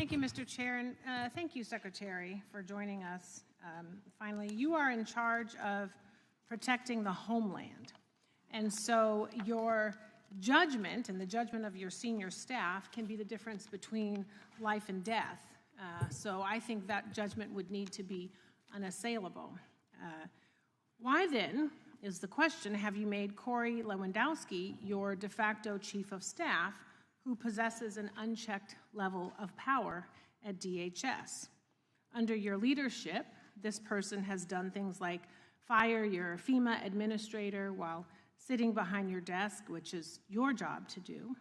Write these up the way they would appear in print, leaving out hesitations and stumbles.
Thank you, Mr. Chair, and thank you, Secretary, for joining us. Finally, you are in charge of protecting the homeland, and so your judgment and the judgment of your senior staff can be the difference between life and death. So I think that judgment would need to be unassailable. Why then, is the question, have you made Corey Lewandowski your de facto chief of staff who possesses an unchecked level of power at DHS? Under your leadership, this person has done things like fire your FEMA administrator while sitting behind your desk, which is your job to do,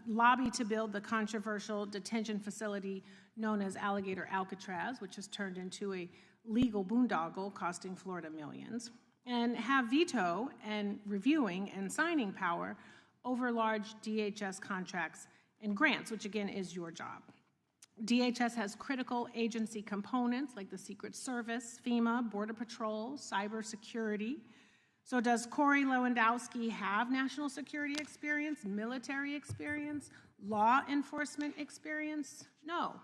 lobby to build the controversial detention facility known as Alligator Alcatraz, which has turned into a legal boondoggle costing Florida millions, and have veto and reviewing and signing power over large DHS contracts and grants, which again is your job. DHS has critical agency components like the Secret Service, FEMA, Border Patrol, cybersecurity. So does Corey Lewandowski have national security experience, military experience, law enforcement experience? No.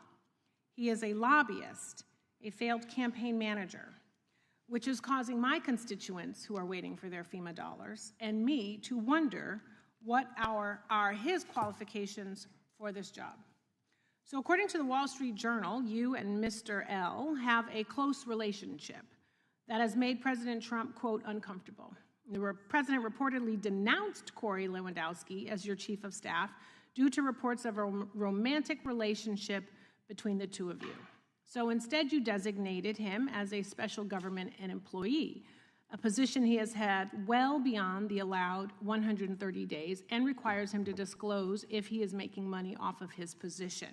He is a lobbyist, a failed campaign manager, which is causing my constituents who are waiting for their FEMA dollars and me to wonder what are his qualifications for this job. So according to the Wall Street Journal, you and Mr. L have a close relationship that has made President Trump, quote, uncomfortable. The president reportedly denounced Corey Lewandowski as your chief of staff due to reports of a romantic relationship between the two of you. So instead, you designated him as a special government employee, a position he has had well beyond the allowed 130 days and requires him to disclose if he is making money off of his position.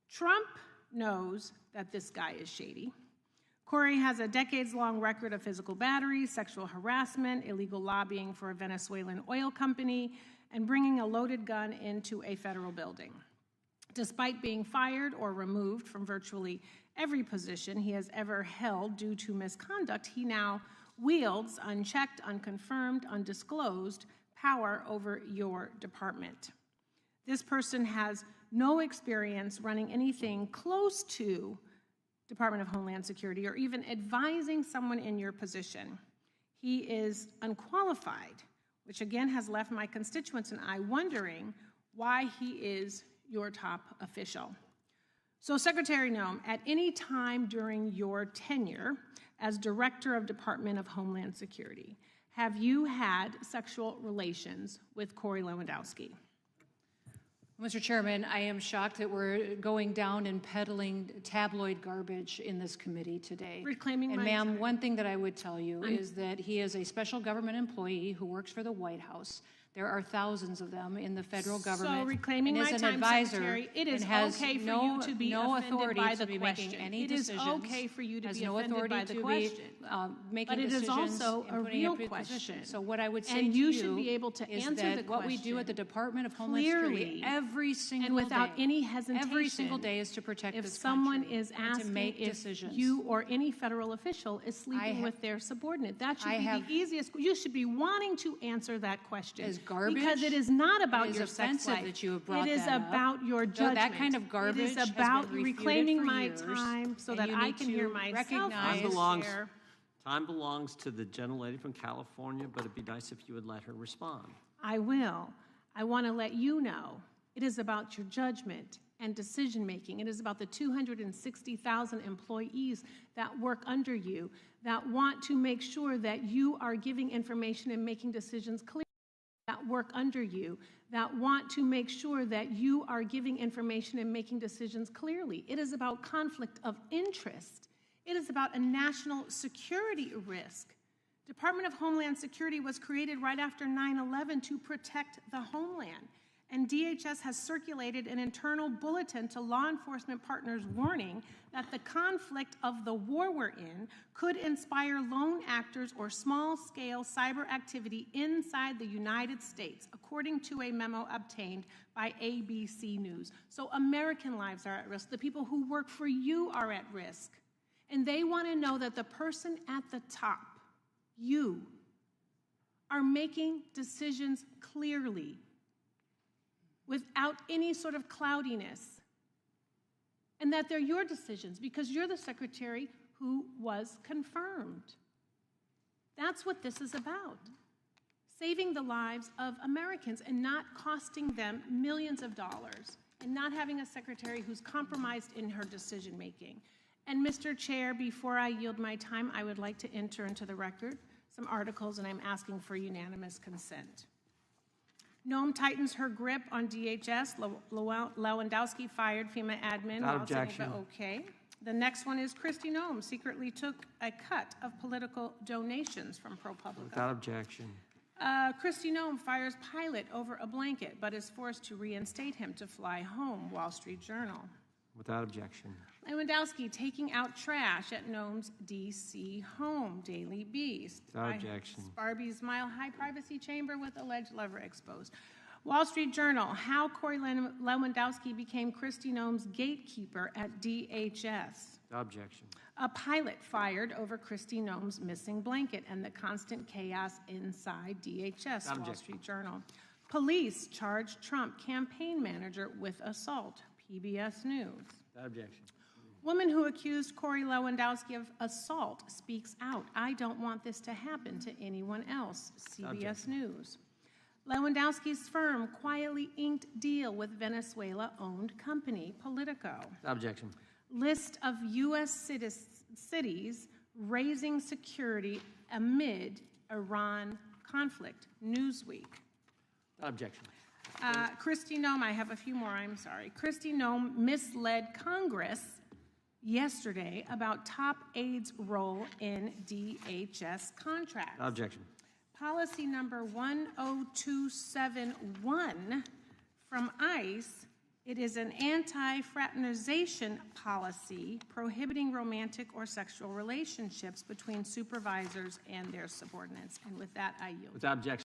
Trump knows that this guy is shady. Corey has a decades-long record of physical battery, sexual harassment, illegal lobbying for a Venezuelan oil company, and bringing a loaded gun into a federal building. Despite being fired or removed from virtually every position he has ever held due to misconduct, he now wields unchecked, unconfirmed, undisclosed power over your department. This person has no experience running anything close to Department of Homeland Security or even advising someone in your position. He is unqualified, which again has left my constituents and I wondering why he is your top official. So Secretary Noem, at any time during your tenure as Director of Department of Homeland Security, have you had sexual relations with Corey Lewandowski? Mr. Chairman, I am shocked that we're going down and peddling tabloid garbage in this committee today. Reclaiming and my ma'am, time. one thing that I would tell you is that he is a special government employee who works for the White House. There are thousands of them in the federal government. So reclaiming and my is time, an advisor Secretary, it is has okay for no, you to be no offended authority by to the be question. making any it is decisions. okay for you to has be no offended authority by the to question. Be making but it is decisions also a and putting real up your question. position. So what I would say and to you should be able to is answer that the what we do at the Department of Homeland Security every single and without day, any hesitation, every single day is to protect if this someone country is and to asking make if decisions. you or any federal official is sleeping with their subordinate, that should be the easiest. You should be wanting to answer that question. Is garbage? Because it is not about it is your sex offensive life. that you have brought it is that about up. your judgment. That kind of garbage It is about has been reclaiming for my years, time so and that you I need can to hear myself. recognize Time belongs to the gentlelady from California, but it'd be nice if you would let her respond. I will. I want to let you know it is about your judgment and decision-making. It is about the 260,000 employees that work under you that want to make sure that you are giving information and making decisions clearly, that work under you, that want to make sure that you are giving information and making decisions clearly. It is about conflict of interest. It is about a national security risk. Department of Homeland Security was created right after 9/11 to protect the homeland. And DHS has circulated an internal bulletin to law enforcement partners warning that the conflict of the war we're in could inspire lone actors or small-scale cyber activity inside the United States, according to a memo obtained by ABC News. So American lives are at risk. The people who work for you are at risk. And they want to know that the person at the top, you, are making decisions clearly, without any sort of cloudiness, and that they're your decisions because you're the secretary who was confirmed. That's what this is about. Saving the lives of Americans and not costing them millions of dollars and not having a secretary who's compromised in her decision-making. And Mr. Chair, before I yield my time, I would like to enter into the record some articles, and I'm asking for unanimous consent. Noem tightens her grip on DHS. Lewandowski fired FEMA admin. Without objection. Okay. The next one is Kristi Noem secretly took a cut of political donations from ProPublica. Without objection. Kristi Noem fires pilot over a blanket, but is forced to reinstate him to fly home. Wall Street Journal. Without objection. Lewandowski taking out trash at Noem's D.C. home. Daily Beast. Without objection. Barbie's Mile High privacy chamber with alleged lover exposed. Wall Street Journal, how Corey Lewandowski became Kristi Noem's gatekeeper at DHS. Without objection. A pilot fired over Kristi Noem's missing blanket and the constant chaos inside DHS. Wall Street Journal. Police charge Trump campaign manager with assault. PBS News. Without objection. Woman who accused Corey Lewandowski of assault speaks out. I don't want this to happen to anyone else. CBS News. Lewandowski's firm quietly inked deal with Venezuela-owned company Politico. Without objection. List of U.S. cities raising security amid Iran conflict. Newsweek. Without objection. Kristi Noem, I have a few more, I'm sorry. Kristi Noem misled Congress yesterday about top aides' role in DHS contracts. Without objection. Policy number 10271 from ICE, it is an anti-fraternization policy prohibiting romantic or sexual relationships between supervisors and their subordinates. And with that, I yield. Without objection.